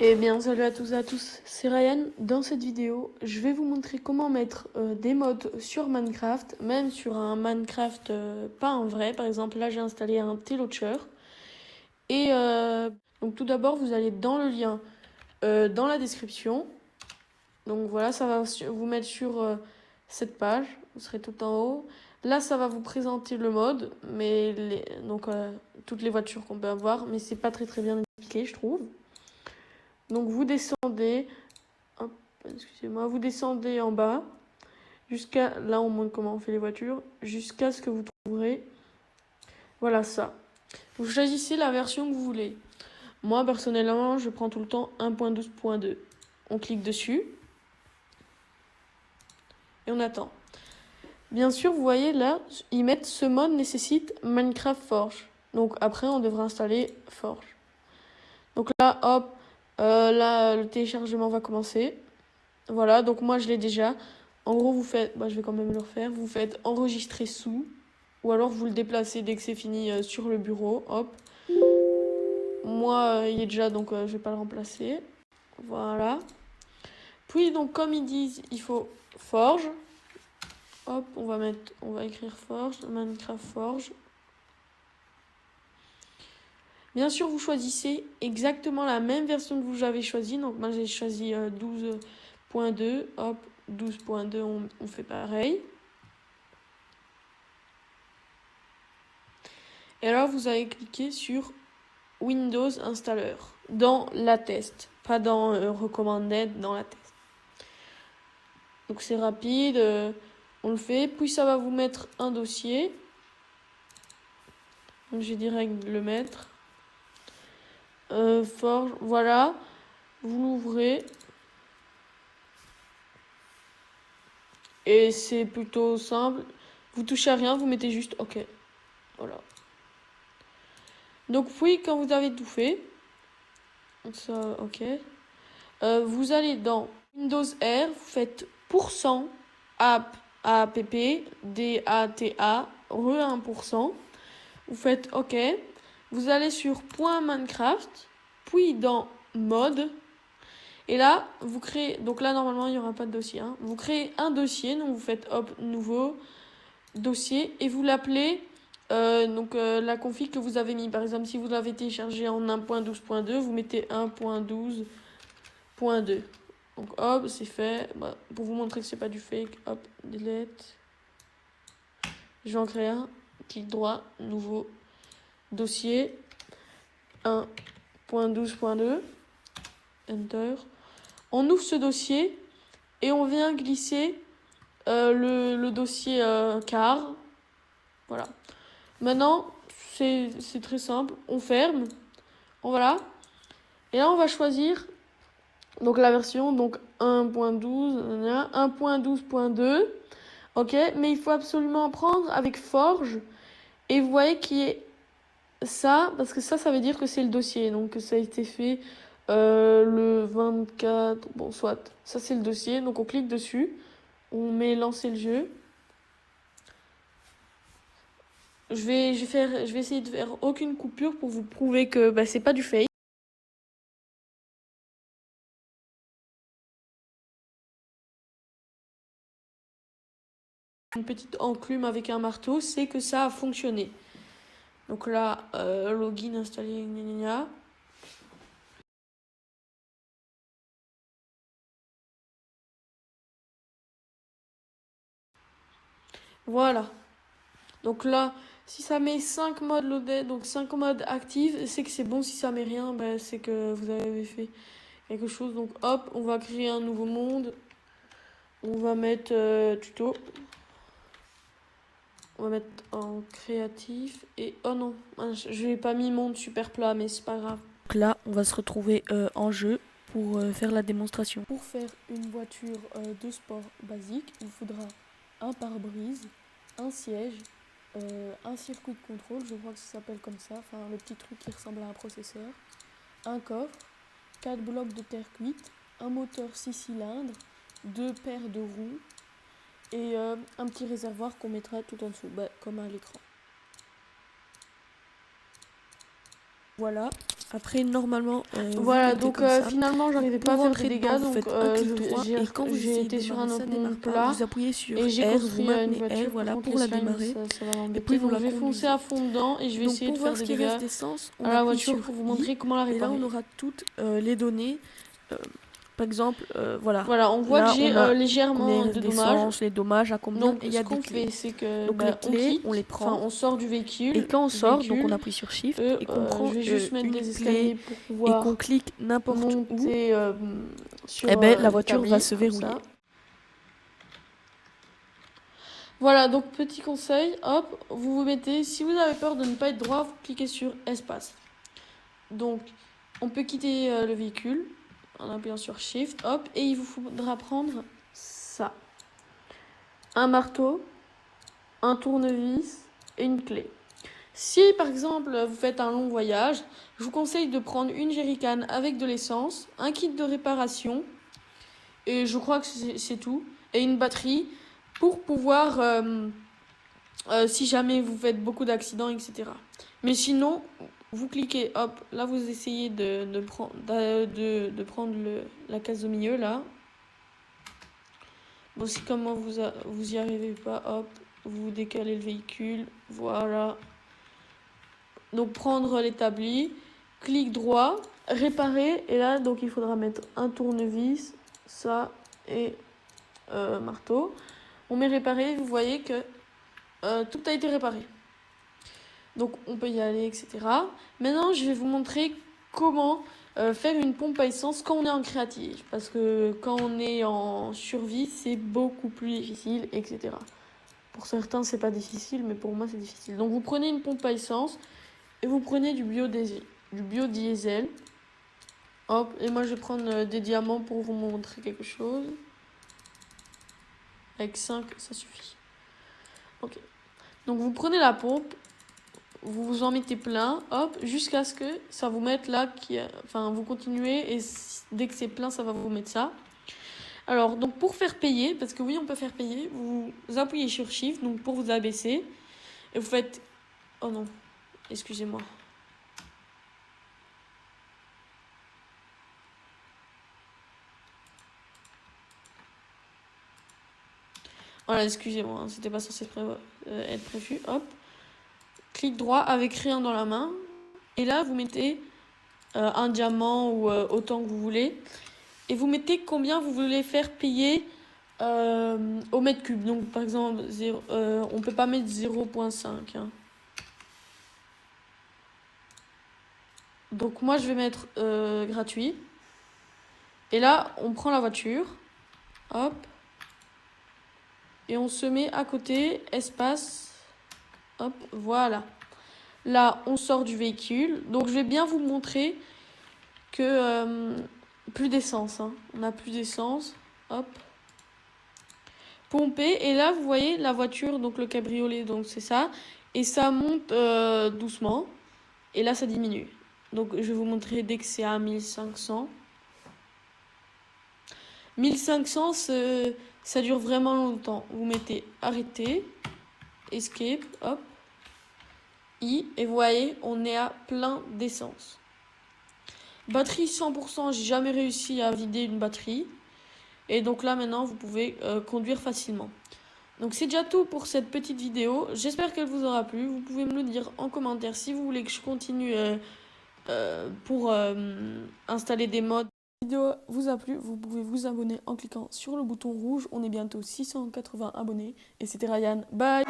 Eh bien, salut à tous et à tous, c'est Ryan. Dans cette vidéo, je vais vous montrer comment mettre des mods sur Minecraft, même sur un Minecraft pas en vrai. Par exemple, là, j'ai installé un T-Launcher. Et donc, tout d'abord, vous allez dans le lien dans la description. Donc voilà, ça va vous mettre sur cette page. Vous serez tout en haut. Là, ça va vous présenter le mode, mais toutes les voitures qu'on peut avoir, mais c'est pas très bien expliqué, je trouve. Donc vous descendez, hop, excusez-moi, vous descendez en bas, jusqu'à, là on montre comment on fait les voitures, jusqu'à ce que vous trouverez, voilà ça. Vous choisissez la version que vous voulez. Moi personnellement, je prends tout le temps 1.12.2. On clique dessus, et on attend. Bien sûr, vous voyez là, ils mettent ce mode nécessite Minecraft Forge. Donc après, on devra installer Forge. Donc là, hop, là, le téléchargement va commencer. Voilà, donc moi je l'ai déjà. En gros, vous faites, je vais quand même le refaire. Vous faites enregistrer sous, ou alors vous le déplacez dès que c'est fini sur le bureau. Hop. Moi, il est déjà, donc je vais pas le remplacer. Voilà. Puis donc comme ils disent, il faut Forge. Hop, on va écrire Forge, Minecraft Forge. Bien sûr, vous choisissez exactement la même version que vous avez choisie. Donc moi j'ai choisi 12.2. Hop, 12.2, on fait pareil. Et alors vous allez cliquer sur Windows Installer dans la test, pas dans Recommanded, dans la test. Donc c'est rapide, on le fait. Puis ça va vous mettre un dossier. Donc j'ai direct le mettre. Forge, voilà. Vous l'ouvrez. Et c'est plutôt simple. Vous touchez à rien, vous mettez juste OK. Voilà. Donc puis quand vous avez tout fait, ça OK. Vous allez dans Windows R, vous faites %app, data, re1%. Vous faites OK. Vous allez sur .minecraft, puis dans mode. Et là, vous créez, donc là normalement il n'y aura pas de dossier. Hein. Vous créez un dossier, donc vous faites hop, nouveau dossier, et vous l'appelez la config que vous avez mis. Par exemple, si vous l'avez téléchargé en 1.12.2, vous mettez 1.12.2. Donc hop, c'est fait. Pour vous montrer que c'est pas du fake, hop, delete. Je vais en créer un. Clic droit, nouveau dossier 1.12.2. Enter. On ouvre ce dossier et on vient glisser le dossier car. Voilà. Maintenant, c'est très simple. On ferme. Voilà. Et là, on va choisir donc la version 1.12, 1.12.2. Ok, mais il faut absolument prendre avec Forge. Et vous voyez qu'il y a ça, parce que ça veut dire que c'est le dossier. Donc ça a été fait le 24. Bon, soit. Ça, c'est le dossier. Donc on clique dessus. On met lancer le jeu. Je vais essayer de faire aucune coupure pour vous prouver que c'est pas du fake. Une petite enclume avec un marteau, c'est que ça a fonctionné. Donc là, login installé, gna. Voilà. Donc là, si ça met 5 modes loaded, donc 5 modes actifs, c'est que c'est bon. Si ça met rien, c'est que vous avez fait quelque chose. Donc hop, on va créer un nouveau monde. On va mettre tuto. On va mettre en créatif. Et oh non, je n'ai pas mis monde super plat, mais c'est pas grave. Donc là, on va se retrouver en jeu pour faire la démonstration. Pour faire une voiture de sport basique, il faudra un pare-brise, un siège, un circuit de contrôle, je crois que ça s'appelle comme ça, enfin le petit truc qui ressemble à un processeur, un coffre, 4 blocs de terre cuite, un moteur 6 cylindres, 2 paires de roues et un petit réservoir qu'on mettra tout en dessous, comme à l'écran. Voilà. Après, normalement, Voilà, vous donc comme ça. finalement, j'arrivais pas à Pour faire rentrer des dedans, dégâts, vous donc faites un clic droit et quand vous j'ai essayez été de sur démarrer, un ça autre démarre monde pas. plat Vous appuyez sur et j'ai R, vous construit une maintenez voiture. R, voilà, Par contre, pour les la slimes, démarrer. ça va Et m'embêter. puis vous Donc la je vais foncer conduisez. à fond dedans et je vais Donc essayer pour de faire voir ce des qui reste dégâts d'essence, on à la appuie voiture sur pour vous I. montrer comment la Et là, réparer. on aura toutes les données. Par exemple, voilà. Voilà, on voit que Là, j'ai on a légèrement combien de dommages. d'essence, les dommages, à combien, Donc et il y a ce des qu'on clés. fait, c'est que Donc les on clés, quitte, on les enfin prend. on sort du véhicule. Et quand on sort, donc on appuie sur Shift et qu'on prend je vais juste mettre une des clé escaliers pour et pouvoir qu'on clique n'importe où, monter sur et ben la voiture l'établi, va se comme verrouiller. ça. Voilà, donc petit conseil, hop, vous vous mettez, si vous avez peur de ne pas être droit, vous cliquez sur espace. Donc, on peut quitter le véhicule en appuyant sur Shift, hop, et il vous faudra prendre ça. Un marteau, un tournevis et une clé. Si par exemple vous faites un long voyage, je vous conseille de prendre une jerrycan avec de l'essence, un kit de réparation, et je crois que c'est tout, et une batterie pour pouvoir, si jamais vous faites beaucoup d'accidents, etc. Mais sinon, vous cliquez, hop, là vous essayez de prendre la case au milieu, là. Bon, si comment vous y arrivez pas, hop, vous décalez le véhicule, voilà. Donc prendre l'établi, clic droit, réparer, et là donc il faudra mettre un tournevis, ça et marteau. On met réparer, vous voyez que tout a été réparé. Donc on peut y aller, etc. Maintenant je vais vous montrer comment faire une pompe à essence quand on est en créative. Parce que quand on est en survie, c'est beaucoup plus difficile, etc. Pour certains c'est pas difficile, mais pour moi c'est difficile. Donc vous prenez une pompe à essence et vous prenez du biodiesel. Hop, et moi je vais prendre des diamants pour vous montrer quelque chose. Avec 5, ça suffit. Ok. Donc vous prenez la pompe, vous vous en mettez plein, hop, jusqu'à ce que ça vous mette là, enfin vous continuez et dès que c'est plein, ça va vous mettre ça. Alors, donc pour faire payer, parce que oui, on peut faire payer, vous appuyez sur Shift, donc pour vous abaisser, et vous faites... Oh non, excusez-moi. Voilà, excusez-moi, hein, c'était pas censé être prévu. Hop, clic droit avec rien dans la main. Et là, vous mettez un diamant ou autant que vous voulez. Et vous mettez combien vous voulez faire payer au mètre cube. Donc, par exemple, on peut pas mettre 0,5. Hein. Donc, moi, je vais mettre gratuit. Et là, on prend la voiture. Hop. Et on se met à côté, espace, hop, voilà. Là, on sort du véhicule. Donc, je vais bien vous montrer que plus d'essence. Hein. On n'a plus d'essence. Hop. Pomper. Et là, vous voyez la voiture, donc le cabriolet, donc c'est ça. Et ça monte doucement. Et là, ça diminue. Donc, je vais vous montrer dès que c'est à 1500. 1500, ça dure vraiment longtemps. Vous mettez arrêter, escape, hop, I, et vous voyez, on est à plein d'essence. Batterie 100%, j'ai jamais réussi à vider une batterie. Et donc là, maintenant, vous pouvez conduire facilement. Donc c'est déjà tout pour cette petite vidéo. J'espère qu'elle vous aura plu. Vous pouvez me le dire en commentaire si vous voulez que je continue pour installer des mods. Si la vidéo vous a plu, vous pouvez vous abonner en cliquant sur le bouton rouge. On est bientôt 680 abonnés. Et c'était Ryan. Bye!